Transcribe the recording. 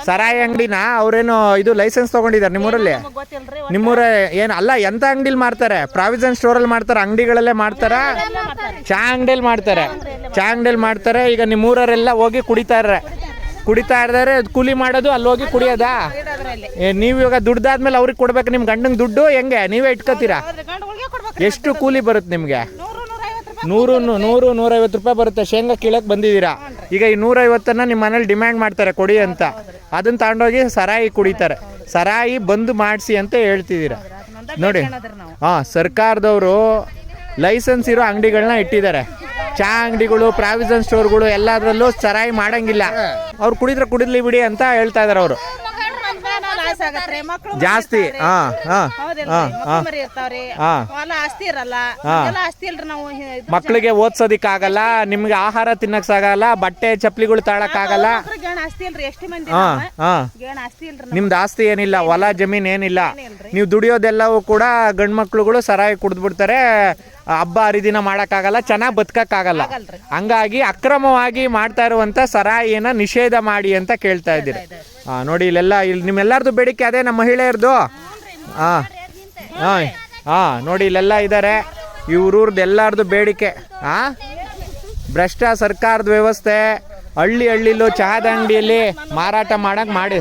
ಸರಾಯಿ ಅಂಗಡಿನ ಅವ್ರೇನು ಇದು ಲೈಸೆನ್ಸ್ ತಗೊಂಡಿದ್ದಾರೆ ನಿಮ್ಮೂರಲ್ಲಿ? ನಿಮ್ಮೂರ ಏನು ಅಲ್ಲ, ಎಂತ ಅಂಗಡಿಲಿ ಮಾಡ್ತಾರೆ? ಪ್ರಾವಿಷನ್ ಸ್ಟೋರಲ್ಲಿ ಮಾಡ್ತಾರೆ, ಅಂಗಡಿಗಳಲ್ಲೇ ಮಾಡ್ತಾರ? ಚಾ ಅಂಗಡಿಯಲ್ಲಿ ಮಾಡ್ತಾರೆ, ಚಾ ಅಂಗಡಿಯಲ್ಲಿ ಮಾಡ್ತಾರೆ. ಈಗ ನಿಮ್ಮೂರವರೆಲ್ಲ ಹೋಗಿ ಕುಡಿತಾ ಇದ್ದಾರೆ, ಕೂಲಿ ಮಾಡೋದು ಅಲ್ಲಿ ಹೋಗಿ ಕುಡಿಯೋದಾ? ನೀವು ಇವಾಗ ದುಡ್ದಾದ್ಮೇಲೆ ಅವ್ರಿಗೆ ಕೊಡ್ಬೇಕು ನಿಮ್ಮ ಗಂಡಂಗೆ ದುಡ್ಡು, ಹೆಂಗೆ ನೀವೇ ಇಟ್ಕೋತೀರಾ? ಎಷ್ಟು ಕೂಲಿ ಬರುತ್ತೆ ನಿಮಗೆ? 100-150 ರೂಪಾಯಿ ಬರುತ್ತೆ. ಶೇಂಗಾ ಕೀಳಕ್ಕೆ ಬಂದಿದ್ದೀರಾ, ಈಗ ಈ 150 ನಿಮ್ಮ ಮನೇಲಿ ಡಿಮ್ಯಾಂಡ್ ಮಾಡ್ತಾರೆ ಕೊಡಿ ಅಂತ, ಅದನ್ನ ತಗೊಂಡೋಗಿ ಸರಾಯಿ ಕುಡಿತಾರೆ. ಸರಾಯಿ ಬಂದು ಮಾಡಿಸಿ ಅಂತ ಹೇಳ್ತಿದ್ದೀರಾ ನೋಡಿ. ಸರ್ಕಾರದವರು ಲೈಸೆನ್ಸ್ ಇರೋ ಅಂಗಡಿಗಳನ್ನ ಇಟ್ಟಿದ್ದಾರೆ. ಚಾ ಅಂಗಡಿಗಳು, ಪ್ರಾವಿಷನ್ ಸ್ಟೋರ್ಗಳು ಎಲ್ಲದರಲ್ಲೂ ಸರಾಯಿ ಮಾಡಂಗಿಲ್ಲ. ಅವ್ರು ಕುಡಿದ್ರೆ ಕುಡಿದ್ಲಿ ಬಿಡಿ ಅಂತ ಹೇಳ್ತಾ ಇದಾರೆ ಅವರು ಜಾಸ್ತಿ. ಮಕ್ಕಳಿಗೆ ಓದ್ಸೋದಿಕ್ಕಾಗಲ್ಲ, ನಿಮ್ಗೆ ಆಹಾರ ತಿನ್ನಕ್ಕಾಗಲ್ಲ, ಬಟ್ಟೆ ಚಪ್ಪಲಿಗಳು ತಾಳಕ್ಕಾಗಲ್ಲ. ನಿಮ್ದು ಆಸ್ತಿ ಏನಿಲ್ಲ, ಹೊಲ ಜಮೀನ್ ಏನಿಲ್ಲ. ನೀವು ದುಡಿಯೋದೆಲ್ಲವೂ ಕೂಡ ಗಂಡು ಮಕ್ಳುಗಳು ಸರಾಯಿ ಕುಡಿದ್ಬಿಡ್ತಾರೆ. ಹಬ್ಬ ಹರಿದಿನ ಮಾಡೋಕ್ಕಾಗಲ್ಲ, ಚೆನ್ನಾಗಿ ಬದುಕಕ್ಕಾಗಲ್ಲ. ಹಂಗಾಗಿ ಅಕ್ರಮವಾಗಿ ಮಾಡ್ತಾ ಇರುವಂಥ ಸರಾಯಿನ ನಿಷೇಧ ಮಾಡಿ ಅಂತ ಕೇಳ್ತಾ ಇದ್ದೀರಿ. ನೋಡಿ ಇಲ್ಲೆಲ್ಲ, ಇಲ್ಲಿ ನಿಮ್ಮೆಲ್ಲರದು ಬೇಡಿಕೆ ಅದೇ, ನಮ್ಮ ಮಹಿಳೆಯರದು. ನೋಡಿ ಇಲ್ಲೆಲ್ಲ ಇದ್ದಾರೆ, ಇವ್ರದ್ದು ಎಲ್ಲರದು ಬೇಡಿಕೆ. ಭ್ರಷ್ಟ ಸರ್ಕಾರದ ವ್ಯವಸ್ಥೆ, ಹಳ್ಳಿಲೂ ಚಹಾದ ಅಂಗಡಿಯಲ್ಲಿ ಮಾರಾಟ ಮಾಡಕ್ಕೆ ಮಾಡಿ